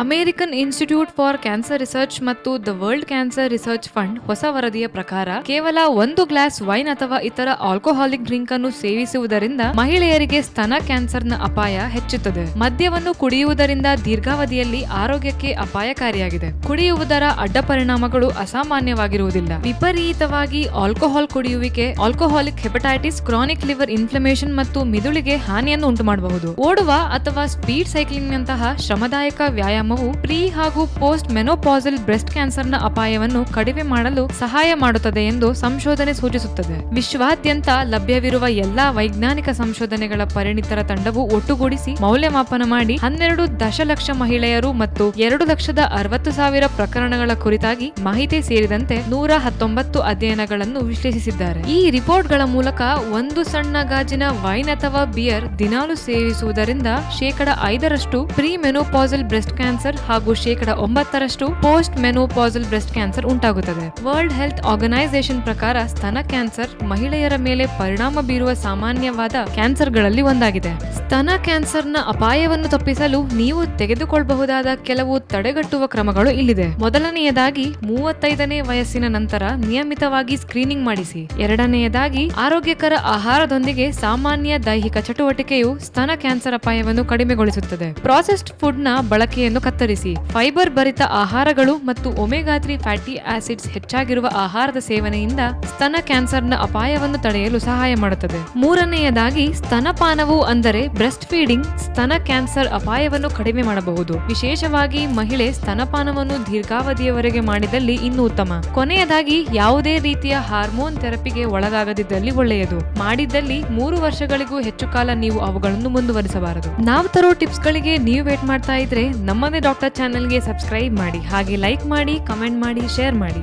American institute for cancer research ಮತ್ತು the world cancer research fund ಹೊಸ ವರದಿಯ ಪ್ರಕಾರ ಕೇವಲ 1 ಗ್ಲಾಸ್ ವೈನ್ ಅಥವಾ ಇತರ ಆಲ್ಕೋಹಾಲಿಕ್ ಡ್ರಿಂಕ್ ಅನ್ನು ಸೇವಿಸುವುದರಿಂದ ಮಹಿಳೆಯರಿಗೆ ಸ್ತನ ಕ್ಯಾನ್ಸರ್ನ ಅಪಾಯ ಹೆಚ್ಚುತ್ತದೆ. ಮದ್ಯವನ್ನು ಕುಡಿಯುವುದರಿಂದ ದೀರ್ಘಾವಧಿಯಲ್ಲಿ ಆರೋಗ್ಯಕ್ಕೆ ಅಪಾಯಕಾರಿಯಾಗಿದೆ. ಕುಡಿಯುವುದರ ಅಡ್ಡ ಪರಿಣಾಮಗಳು ಅಸಾಮಾನ್ಯವಾಗಿರುವುದಿಲ್ಲ. ವಿಪರೀತವಾಗಿ ಆಲ್ಕೋಹಾಲ್ ಕುಡಿಯುವಿಕೆ alcoholic hepatitis, chronic liver inflammation ಮತ್ತು ಮಿದುಳಿಗೆ ಹಾನಿಯನ್ನು ಉಂಟುಮಾಡಬಹುದು. ಓಡುವ ಅಥವಾ ಸ್ಪೀಡ್ ಸೈಕ್ಲಿಂಗ್ ನಂತಹ ಶ್ರಮದಾಯಕ ವ್ಯಾಯಾಮವು ಪ್ರೀ ಹಾಗೂ ಪೋಸ್ಟ್ ಮೆನೋಪಾಸಲ್ ಬ್ರೆಸ್ಟ್ ಕ್ಯಾನ್ಸರ್ನ ಅಪಾಯವನ್ನು ಕಡಿಮೆ ಮಾಡಲು ಸಹಾಯ ಮಾಡುತ್ತದೆ ಎಂದು ಸಂಶೋಧನೆ ಸೂಚಿಸುತ್ತದೆ. ವಿಶ್ವಾದ್ಯಂತ ಲಭ್ಯವಿರುವ ಎಲ್ಲಾ ವೈಜ್ಞಾನಿಕ ಸಂಶೋಧನೆಗಳ ಪರಿಣಿತರ ತಂಡವು ಒಟ್ಟುಗೂಡಿಸಿ ಮೌಲ್ಯಮಾಪನ ಮಾಡಿ 12 ದಶಲಕ್ಷ ಮಹಿಳೆಯರು ಮತ್ತು 2,60,000 ಪ್ರಕರಣಗಳ ಕುರಿತಾಗಿ ಮಾಹಿತಿ ಸೇರಿದಂತೆ 119 ಅಧ್ಯಯನಗಳನ್ನು ವಿಶ್ಲೇಷಿಸಿದ್ದಾರೆ. ಈ ರಿಪೋರ್ಟ್ಗಳ ಮೂಲಕ ಒಂದು ಸಣ್ಣ ಗಾಜಿನ ವೈನ್ ಅಥವಾ ಬಿಯರ್ ದಿನಾಲು ಸೇವಿಸುವುದರಿಂದ 5% ಪ್ರೀ ಮೆನೋಪಾಸಲ್ ಬ್ರೆಸ್ಟ್ ಕ್ಯಾನ್ಸರ್ ಹಾಗೂ 9% ಪೋಸ್ಟ್ ಮೆನೋಪಾಸಲ್ ಬ್ರೆಸ್ಟ್ ಕ್ಯಾನ್ಸರ್ ಉಂಟಾಗುತ್ತದೆ. ವರ್ಲ್ಡ್ ಹೆಲ್ತ್ ಆರ್ಗನೈಸೇಷನ್ ಪ್ರಕಾರ ಸ್ತನ ಕ್ಯಾನ್ಸರ್ ಮಹಿಳೆಯರ ಮೇಲೆ ಪರಿಣಾಮ ಬೀರುವ ಸಾಮಾನ್ಯವಾದ ಕ್ಯಾನ್ಸರ್ಗಳಲ್ಲಿ ಒಂದಾಗಿದೆ. ಸ್ತನ ಕ್ಯಾನ್ಸರ್ನ ಅಪಾಯವನ್ನು ತಪ್ಪಿಸಲು ನೀವು ತೆಗೆದುಕೊಳ್ಳಬಹುದಾದ ಕೆಲವು ತಡೆಗಟ್ಟುವ ಕ್ರಮಗಳು ಇಲ್ಲಿದೆ. ಮೊದಲನೆಯದಾಗಿ 35ನೇ ವಯಸ್ಸಿನ ನಂತರ ನಿಯಮಿತವಾಗಿ ಸ್ಕ್ರೀನಿಂಗ್ ಮಾಡಿಸಿ. ಎರಡನೆಯದಾಗಿ ಆರೋಗ್ಯಕರ ಆಹಾರದೊಂದಿಗೆ ಸಾಮಾನ್ಯ ದೈಹಿಕ ಚಟುವಟಿಕೆಯು ಸ್ತನ ಕ್ಯಾನ್ಸರ್ ಅಪಾಯವನ್ನು ಕಡಿಮೆಗೊಳಿಸುತ್ತದೆ. ಪ್ರಾಸೆಸ್ಡ್ ಫುಡ್ ನ ಬಳಕೆಯನ್ನು ಕತ್ತರಿಸಿ. ಫೈಬರ್ ಭರಿತ ಆಹಾರಗಳು ಮತ್ತು ಒಮೆಗಾ 3 ಫ್ಯಾಟಿ ಆಸಿಡ್ಸ್ ಹೆಚ್ಚಾಗಿರುವ ಆಹಾರದ ಸೇವನೆಯಿಂದ ಸ್ತನ ಕ್ಯಾನ್ಸರ್ನ ಅಪಾಯವನ್ನು ತಡೆಯಲು ಸಹಾಯ ಮಾಡುತ್ತದೆ. ಮೂರನೆಯದಾಗಿ ಸ್ತನಪಾನವು ಅಂದರೆ ಬ್ರೆಸ್ಟ್ ಫೀಡಿಂಗ್ ಸ್ತನ ಕ್ಯಾನ್ಸರ್ ಅಪಾಯವನ್ನು ಕಡಿಮೆ ಮಾಡಬಹುದು. ವಿಶೇಷವಾಗಿ ಮಹಿಳೆ ಸ್ತನಪಾನವನ್ನು ದೀರ್ಘಾವಧಿಯವರೆಗೆ ಮಾಡಿದಲ್ಲಿ ಇನ್ನೂ ಉತ್ತಮ. ಕೊನೆಯದಾಗಿ ಯಾವುದೇ ರೀತಿಯ ಹಾರ್ಮೋನ್ ಥೆರಪಿಗೆ ಒಳಗಾಗದಿದ್ದಲ್ಲಿ ಒಳ್ಳೆಯದು. ಮಾಡಿದ್ದಲ್ಲಿ 3 ವರ್ಷಗಳಿಗೂ ಹೆಚ್ಚು ಕಾಲ ನೀವು ಅವುಗಳನ್ನು ಮುಂದುವರಿಸಬಾರದು. ನಾವು ತರೋ ಟಿಪ್ಸ್ ಗಳಿಗೆ ನೀವು ವೇಟ್ ಮಾಡ್ತಾ ಇದ್ರೆ ನಮ್ಮದೇ ಡಾಕ್ಟರ್ ಚಾನೆಲ್ಗೆ ಸಬ್ಸ್ಕ್ರೈಬ್ ಮಾಡಿ, ಹಾಗೆ ಲೈಕ್ ಮಾಡಿ, ಕಮೆಂಟ್ ಮಾಡಿ, ಶೇರ್ ಮಾಡಿ.